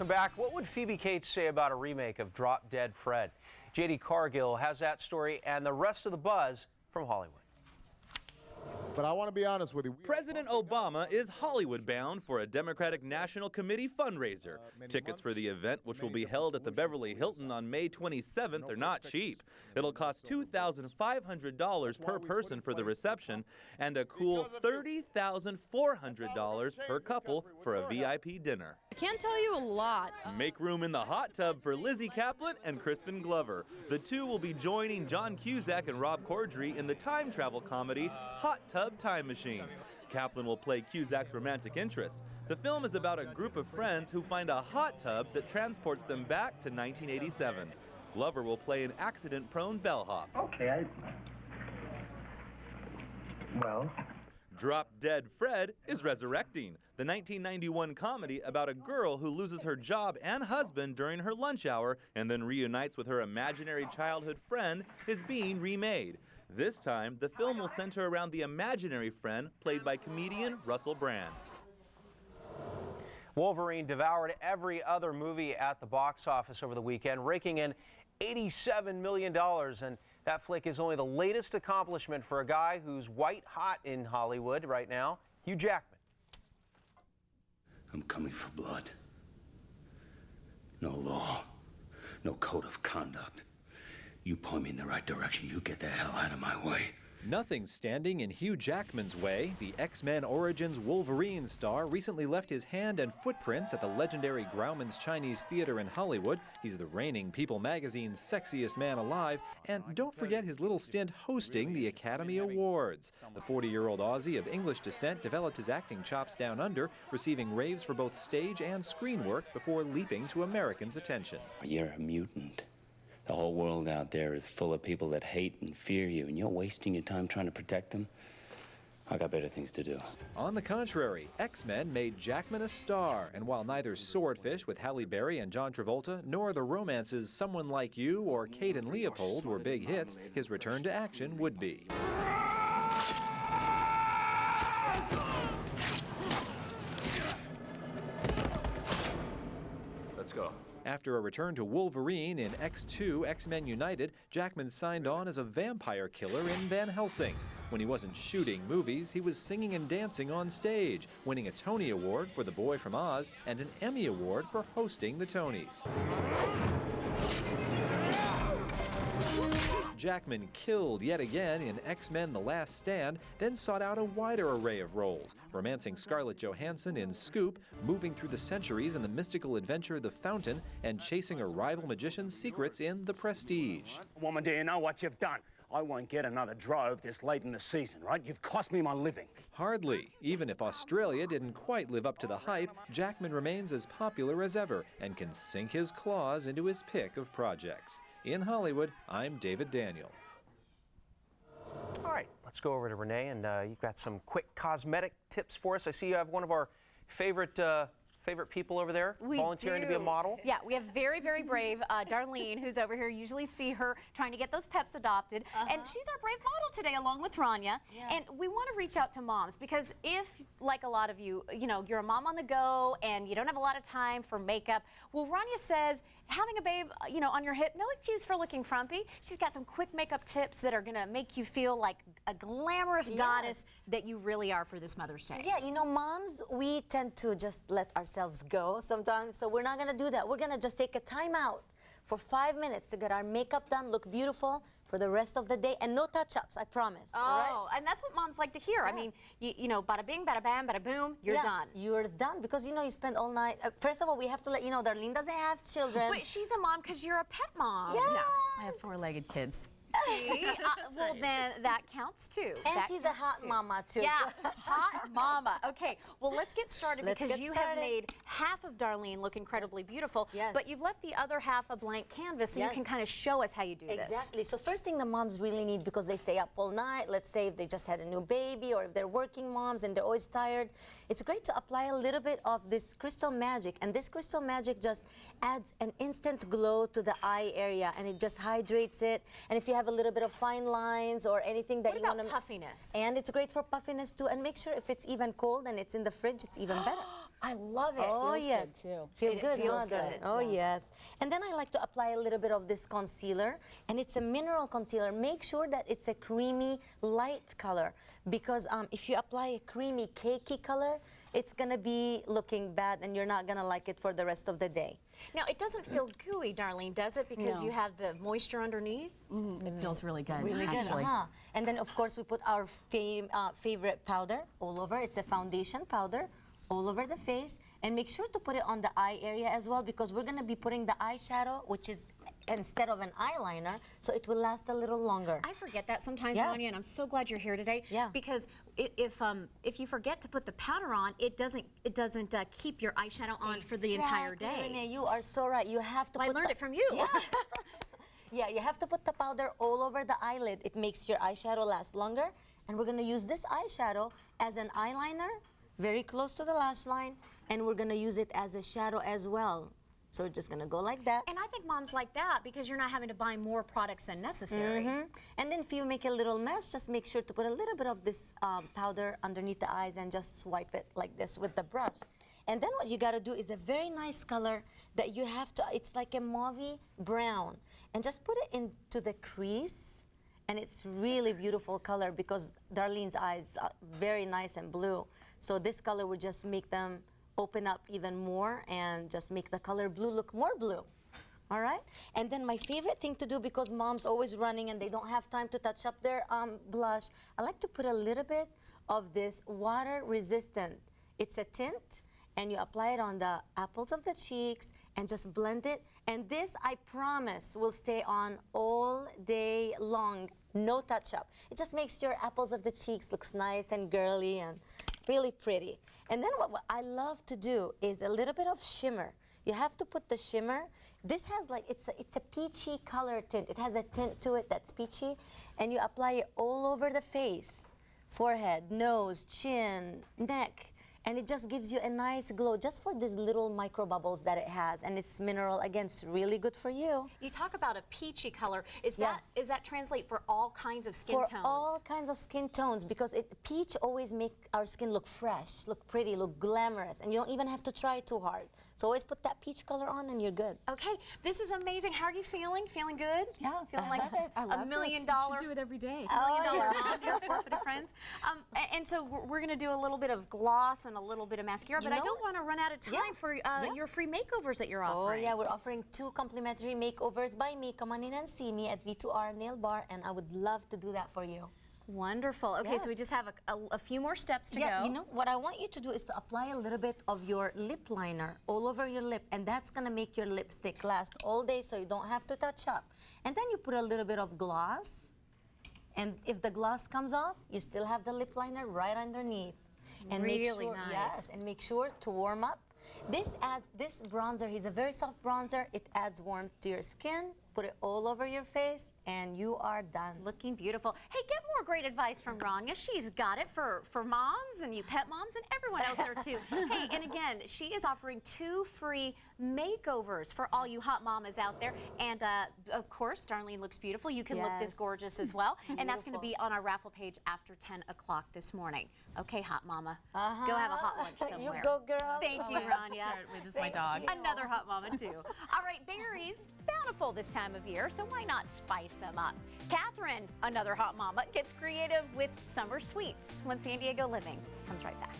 Welcome back. What would Phoebe Cates say about a remake of Drop Dead Fred? JD Cargill has that story and the rest of the buzz from Hollywood. But I want to be honest with you. President Obama is Hollywood bound for a Democratic National Committee fundraiser. Tickets for the event, which will be held at the Beverly Hilton on May 27th, are not cheap. It'll cost $2,500 per person for the reception and a cool $30,400 per couple for a VIP dinner. I can't tell you a lot. Make room in the hot tub for Lizzie Kaplan and Crispin Glover. The two will be joining John Cusack and Rob Corddry in the time travel comedy Hot Tub Time Machine. Kaplan will play Cusack's romantic interest. The film is about a group of friends who find a hot tub that transports them back to 1987. Glover will play an accident-prone bellhop. Okay, well... Drop Dead Fred is resurrecting, the 1991 comedy about a girl who loses her job and husband during her lunch hour and then reunites with her imaginary childhood friend is being remade. This time, the film will center around the imaginary friend played by comedian Russell Brand. Wolverine devoured every other movie at the box office over the weekend, raking in $87 million. And that flick is only the latest accomplishment for a guy who's white hot in Hollywood right now, Hugh Jackman. I'm coming for blood. No law, no code of conduct. You point me in the right direction, you get the hell out of my way. Nothing standing in Hugh Jackman's way. The X-Men Origins Wolverine star recently left his hand and footprints at the legendary Grauman's Chinese Theater in Hollywood. He's the reigning People magazine's sexiest man alive. And don't forget his little stint hosting the Academy Awards. The 40-year-old Aussie of English descent developed his acting chops down under, receiving raves for both stage and screen work before leaping to Americans' attention. You're a mutant. The whole world out there is full of people that hate and fear you, and you're wasting your time trying to protect them. I got better things to do. On the contrary, X-Men made Jackman a star, and while neither Swordfish with Halle Berry and John Travolta, nor the romances Someone Like You or Kate and Leopold were big hits, his return to action would be. Let's go. After a return to Wolverine in X2 X-Men United, Jackman signed on as a vampire killer in Van Helsing. When he wasn't shooting movies, he was singing and dancing on stage, winning a Tony Award for The Boy from Oz and an Emmy Award for hosting the Tonys. Jackman killed yet again in X-Men The Last Stand, then sought out a wider array of roles, romancing Scarlett Johansson in Scoop, moving through the centuries in the mystical adventure The Fountain, and chasing a rival magician's secrets in The Prestige. Woman, do you know what you've done? I won't get another drove this late in the season, right? You've cost me my living. Hardly. Even if Australia didn't quite live up to the hype, Jackman remains as popular as ever and can sink his claws into his pick of projects. In Hollywood, I'm David Daniel. All right, let's go over to Renee, and you've got some quick cosmetic tips for us. I see you have one of our favorite people over there volunteering to be a model. Yeah, we have very, very brave Darlene, who's over here. Usually see her trying to get those peps adopted. And she's our brave model today, along with Rania. Yes. And we want to reach out to moms because if, like a lot of you, you're a mom on the go and you don't have a lot of time for makeup, well, Rania says having a babe, on your hip, no excuse for looking frumpy. She's got some quick makeup tips that are going to make you feel like a glamorous goddess that you really are for this Mother's Day. Yeah, moms, we tend to just let ourselves go sometimes, so we're not going to do that. We're going to just take a time out for 5 minutes to get our makeup done, look beautiful for the rest of the day, and no touch-ups, I promise. Oh, and that's what moms like to hear. Yes. I mean, bada bing, bada bam, bada boom, you're done. You're done because, you spend all night. First of all, we have to let you know Darlene doesn't have children. But she's a mom because you're a pet mom. Yeah. No, I have 4-legged kids. See? Well, then that counts too. And she's a hot mama too. Yeah, hot mama. Okay, well, let's get started because you have made half of Darlene look incredibly beautiful, but you've left the other half a blank canvas so you can kind of show us how you do this. Exactly. So first thing the moms really need, because they stay up all night, let's say if they just had a new baby or if they're working moms and they're always tired, it's great to apply a little bit of this Crystal Magic. And this Crystal Magic just adds an instant glow to the eye area and it just hydrates it. And if you have a little bit of fine lines or anything that you want to... puffiness? And it's great for puffiness too. And make sure if it's even cold and it's in the fridge, it's even better. I love it. Oh, Feels yes. good, too. Feels It good. feels huh? good. Oh, yes. And then I like to apply a little bit of this concealer, and it's a mineral concealer. Make sure that it's a creamy, light color, because if you apply a creamy, cakey color, it's going to be looking bad, and you're not going to like it for the rest of the day. Now, it doesn't feel gooey, Darlene, does it? Because No. you have the moisture underneath? It feels really good. Really good, actually. And then, of course, we put our favorite powder all over. It's a foundation powder all over the face. And make sure to put it on the eye area as well, because we're going to be putting the eyeshadow, which is instead of an eyeliner, so it will last a little longer. I forget that sometimes, Yes. Rania, and I'm so glad you're here today. Yeah. Because if you forget to put the powder on, it doesn't keep your eyeshadow on for the entire Exactly, day. Renee, you are so right. You have to Well, I put learned the- it from you. Yeah. Yeah, you have to put the powder all over the eyelid. It makes your eyeshadow last longer. And we're going to use this eyeshadow as an eyeliner, very close to the lash line, and we're going to use it as a shadow as well. So we're just going to go like that. And I think moms like that because you're not having to buy more products than necessary. And then if you make a little mess, just make sure to put a little bit of this powder underneath the eyes and just swipe it like this with the brush. And then what you got to do is a very nice color that you have to, it's like a mauvey brown. And just put it into the crease. And it's really beautiful color because Darlene's eyes are very nice and blue. So this color would just make them open up even more and just make the color blue look more blue. All right? And then my favorite thing to do, because mom's always running and they don't have time to touch up their blush, I like to put a little bit of this water resistant. It's a tint, and you apply it on the apples of the cheeks and just blend it. And this, I promise, will stay on all day long. No touch up. It just makes your apples of the cheeks looks nice and girly and really pretty. And then what I love to do is a little bit of shimmer. You have to put the shimmer. This has like, it's a peachy color tint. It has a tint to it that's peachy. And you apply it all over the face. Forehead, nose, chin, neck. And it just gives you a nice glow just for these little micro bubbles that it has. And it's mineral, again, it's really good for you. You talk about a peachy color. Is Yes. that translate for all kinds of skin For tones? all kinds of skin tones, because peach always make our skin look fresh, look pretty, look glamorous, and you don't even have to try too hard. So always put that peach color on and you're good. Okay, this is amazing. How are you feeling? Feeling good? Yeah, Feeling like I love $1 million? this. You should do it every day. $1 million mom, your forfeited friends. And so we're going to do a little bit of gloss and a little bit of mascara, but I know don't want to run out of time Yeah. for your free makeovers that you're Oh offering. yeah, we're offering 2 complimentary makeovers by me. Come on in and see me at V2R Nail Bar, and I would love to do that for you. Wonderful. Okay, so we just have a few more steps to Yeah, go. you know, what I want you to do is to apply a little bit of your lip liner all over your lip, and that's gonna make your lipstick last all day so you don't have to touch up. And then you put a little bit of gloss, and if the gloss comes off, you still have the lip liner right underneath. And make Really sure, nice. Yes, and make sure to warm up. This bronzer is a very soft bronzer. It adds warmth to your skin. Put it all over your face, and you are done. Looking beautiful. Hey, get more great advice from Rania. She's got it for moms and you pet moms and everyone else there too. Hey, and again, she is offering 2 free makeovers for all you hot mamas out there. And of course, Darlene looks beautiful. You can look this Yes. gorgeous as well. And that's going to Beautiful. be on our raffle page after 10 o'clock this morning. Okay, hot mama. Go have a hot lunch somewhere. You go, girl. Thank you, Rania. With my dog. Another hot mama too. All right, berries, bountiful this time of year, so why not spice them up? Catherine, another hot mama, gets creative with summer sweets when San Diego Living comes right back.